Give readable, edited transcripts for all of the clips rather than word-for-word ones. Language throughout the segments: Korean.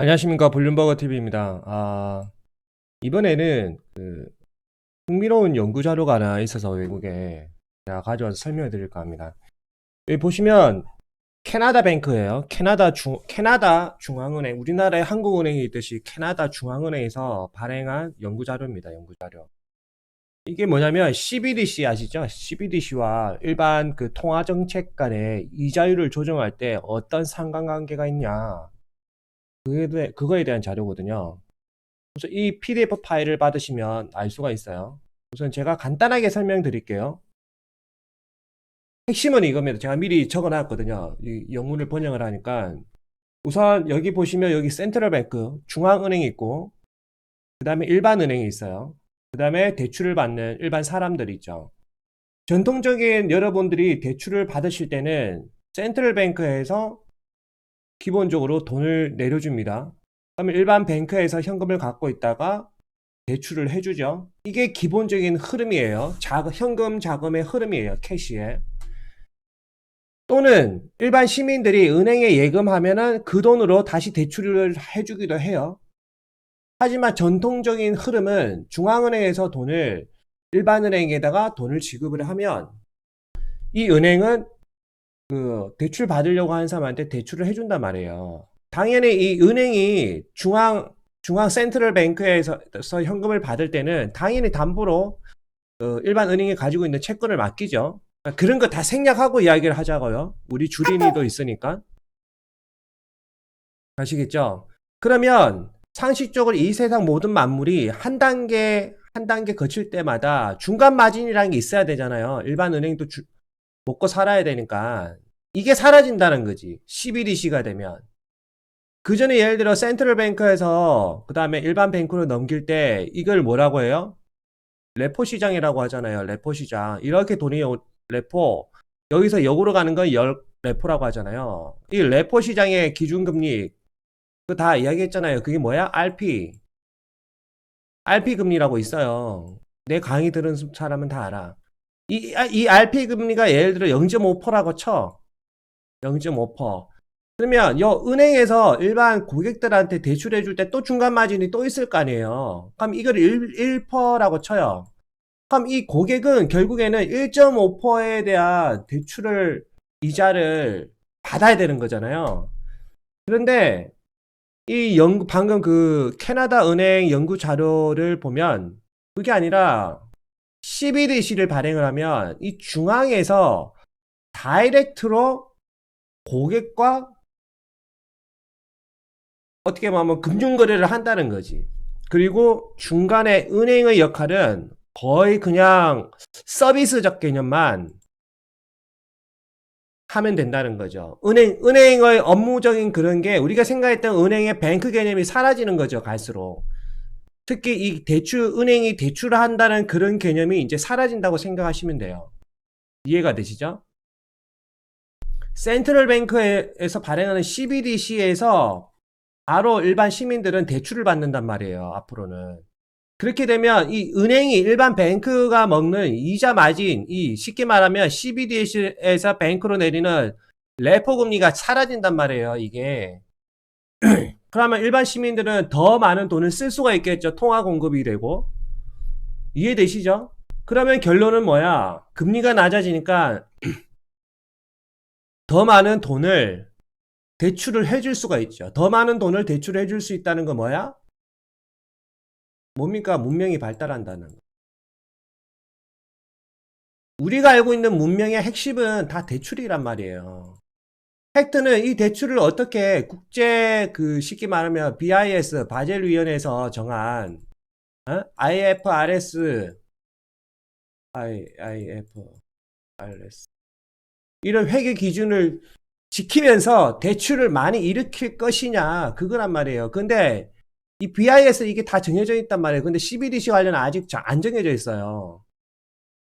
안녕하십니까. 블룸버그 TV입니다. 이번에는 흥미로운 연구 자료가 하나 있어서 외국에 제가 가져와서 설명해 드릴까 합니다. 여기 보시면 캐나다 뱅크예요. 캐나다 중앙은행, 우리나라의 한국은행이 있듯이 캐나다 중앙은행에서 발행한 연구 자료입니다. 연구 자료. 이게 뭐냐면 CBDC 아시죠? CBDC와 일반 그 통화 정책 간의 이자율을 조정할 때 어떤 상관관계가 있냐. 그거에 대한 자료거든요. 그래서 이 PDF 파일을 받으시면 알 수가 있어요. 우선 제가 간단하게 설명드릴게요. 핵심은 이겁니다. 제가 미리 적어놨거든요. 이 영문을 번역을 하니까 우선 여기 보시면 여기 센트럴뱅크 중앙은행이 있고 그 다음에 일반은행이 있어요. 그 다음에 대출을 받는 일반 사람들이 있죠. 전통적인 여러분들이 대출을 받으실 때는 센트럴뱅크에서 기본적으로 돈을 내려줍니다. 그러면 일반 뱅크에서 현금을 갖고 있다가 대출을 해주죠. 이게 기본적인 흐름이에요. 현금 자금의 흐름이에요. 캐시에. 또는 일반 시민들이 은행에 예금하면은 그 돈으로 다시 대출을 해주기도 해요. 하지만 전통적인 흐름은 중앙은행에서 돈을 일반 은행에다가 돈을 지급을 하면 이 은행은 그 대출 받으려고 하는 사람한테 대출을 해준단 말이에요. 당연히 이 은행이 중앙 센트럴 뱅크에서 현금을 받을 때는 당연히 담보로 일반 은행이 가지고 있는 채권을 맡기죠. 그런 거 다 생략하고 이야기를 하자고요. 우리 주린이도 있으니까. 아시겠죠? 그러면 상식적으로 이 세상 모든 만물이 한 단계 한 단계 거칠 때마다 중간 마진이라는 게 있어야 되잖아요. 일반 은행도 먹고 살아야 되니까. 이게 사라진다는 거지. CBDC가 되면. 그 전에 예를 들어 센트럴 뱅크에서 그 다음에 일반 뱅크로 넘길 때 이걸 뭐라고 해요? 레포 시장이라고 하잖아요. 레포 시장. 이렇게 돈이 레포. 여기서 역으로 가는 건 레포라고 하잖아요. 이 레포 시장의 기준금리 그거 다 이야기했잖아요. 그게 뭐야? RP 금리라고 있어요. 내 강의 들은 사람은 다 알아. 이 RP 금리가 예를 들어 0.5%라고 쳐. 0.5%. 그러면 요 은행에서 일반 고객들한테 대출해 줄 때 또 중간 마진이 또 있을 거 아니에요. 그럼 이걸 1%라고 쳐요. 그럼 이 고객은 결국에는 1.5%에 대한 이자를 받아야 되는 거잖아요. 그런데 방금 그 캐나다 은행 연구 자료를 보면 그게 아니라 CBDC를 발행을 하면 이 중앙에서 다이렉트로 고객과 어떻게 보면 금융거래를 한다는 거지. 그리고 중간에 은행의 역할은 거의 그냥 서비스적 개념만 하면 된다는 거죠. 은행의 업무적인 그런 게 우리가 생각했던 은행의 뱅크 개념이 사라지는 거죠, 갈수록. 특히 은행이 대출을 한다는 그런 개념이 이제 사라진다고 생각하시면 돼요. 이해가 되시죠? 센트럴 뱅크에서 발행하는 CBDC에서 바로 일반 시민들은 대출을 받는단 말이에요, 앞으로는. 그렇게 되면 이 은행이 일반 뱅크가 먹는 이자 마진, 쉽게 말하면 CBDC에서 뱅크로 내리는 레포 금리가 사라진단 말이에요, 이게. 그러면 일반 시민들은 더 많은 돈을 쓸 수가 있겠죠, 통화 공급이 되고. 이해되시죠? 그러면 결론은 뭐야? 금리가 낮아지니까 더 많은 돈을 대출을 해줄 수가 있죠. 더 많은 돈을 대출해 줄 수 있다는 거 뭐야? 뭡니까? 문명이 발달한다는 거. 우리가 알고 있는 문명의 핵심은 다 대출이란 말이에요. 팩트는 이 대출을 어떻게 쉽게 말하면 BIS, 바젤위원회에서 정한, IFRS, 이런 회계 기준을 지키면서 대출을 많이 일으킬 것이냐, 그거란 말이에요. 근데 이 BIS 이게 다 정해져 있단 말이에요. 근데 CBDC 관련은 아직 안 정해져 있어요.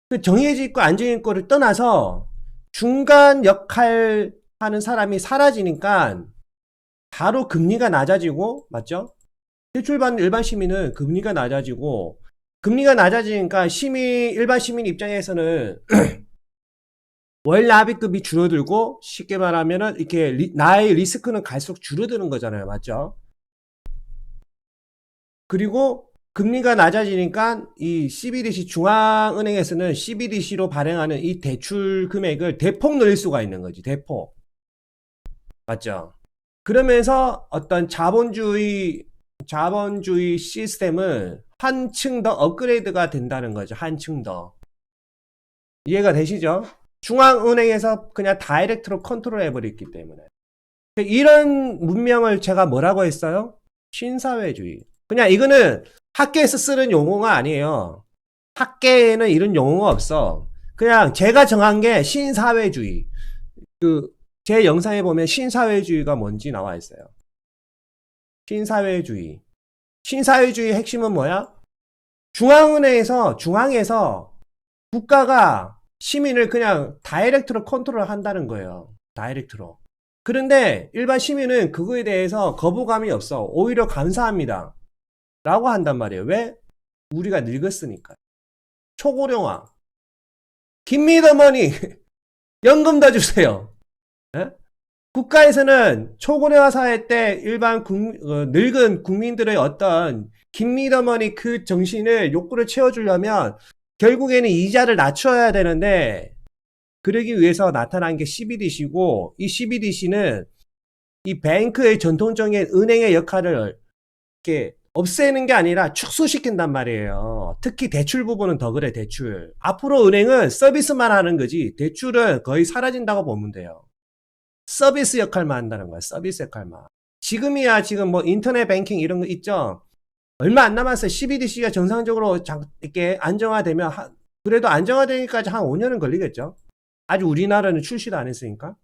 그 정해져 있고 안 정해져 있고를 떠나서 중간 역할 하는 사람이 사라지니까 바로 금리가 낮아지고, 맞죠? 대출받는 일반 시민은 금리가 낮아지니까 일반 시민 입장에서는 월 납입금이 줄어들고, 쉽게 말하면은 이렇게 나의 리스크는 갈수록 줄어드는 거잖아요. 맞죠? 그리고 금리가 낮아지니까 이 CBDC 중앙은행에서는 CBDC로 발행하는 이 대출 금액을 대폭 늘릴 수가 있는 거지. 대폭. 맞죠? 그러면서 어떤 자본주의 시스템을 한층 더 업그레이드가 된다는 거죠. 한층 더. 이해가 되시죠? 중앙은행에서 그냥 다이렉트로 컨트롤 해버렸기 때문에. 이런 문명을 제가 뭐라고 했어요? 신사회주의. 그냥 이거는 학계에서 쓰는 용어가 아니에요. 학계에는 이런 용어가 없어. 그냥 제가 정한 게 신사회주의. 제 영상에 보면 신사회주의가 뭔지 나와 있어요. 신사회주의. 신사회주의 핵심은 뭐야? 중앙에서 국가가 시민을 그냥 다이렉트로 컨트롤 한다는 거예요. 다이렉트로. 그런데 일반 시민은 그거에 대해서 거부감이 없어. 오히려 감사합니다. 라고 한단 말이에요. 왜? 우리가 늙었으니까. 초고령화. 김미더머니 연금 더 주세요. 에? 국가에서는 초고령화 사회 때 일반 늙은 국민들의 어떤 김미더머니 그 정신을 욕구를 채워주려면 결국에는 이자를 낮춰야 되는데 그러기 위해서 나타난 게 CBDC고 이 CBDC는 이 뱅크의 전통적인 은행의 역할을 이렇게 없애는 게 아니라 축소시킨단 말이에요. 특히 대출 부분은 더 그래. 대출. 앞으로 은행은 서비스만 하는 거지 대출은 거의 사라진다고 보면 돼요. 서비스 역할만 한다는 거야. 서비스 역할만. 지금이야 지금 뭐 인터넷 뱅킹 이런 거 있죠. 얼마 안 남았어요. CBDC가 정상적으로 이렇게 안정화되면 그래도 안정화되기까지 한 5년은 걸리겠죠. 아직 우리나라는 출시도 안 했으니까.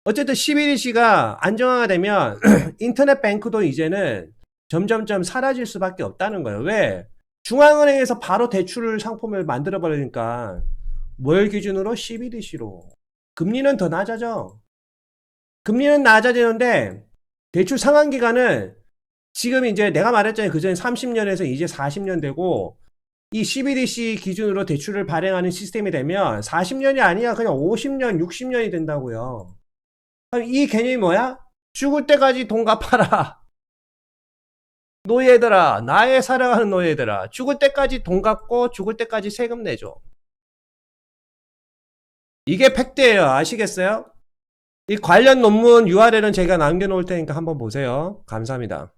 어쨌든 CBDC가 안정화가 되면 인터넷 뱅크도 이제는 점점점 사라질 수밖에 없다는 거예요. 왜? 중앙은행에서 바로 대출 상품을 만들어 버리니까 뭘 기준으로? CBDC로. 금리는 더 낮아져. 금리는 낮아지는데 대출 상환 기간은 지금 이제 내가 말했잖아요. 그전에 30년에서 이제 40년 되고 이 CBDC 기준으로 대출을 발행하는 시스템이 되면 40년이 아니야. 그냥 50년, 60년이 된다고요. 이 개념이 뭐야? 죽을 때까지 돈 갚아라. 노예들아, 나의 사랑하는 노예들아, 죽을 때까지 돈 갚고 죽을 때까지 세금 내줘. 이게 팩트예요. 아시겠어요? 이 관련 논문 URL은 제가 남겨놓을 테니까 한번 보세요. 감사합니다.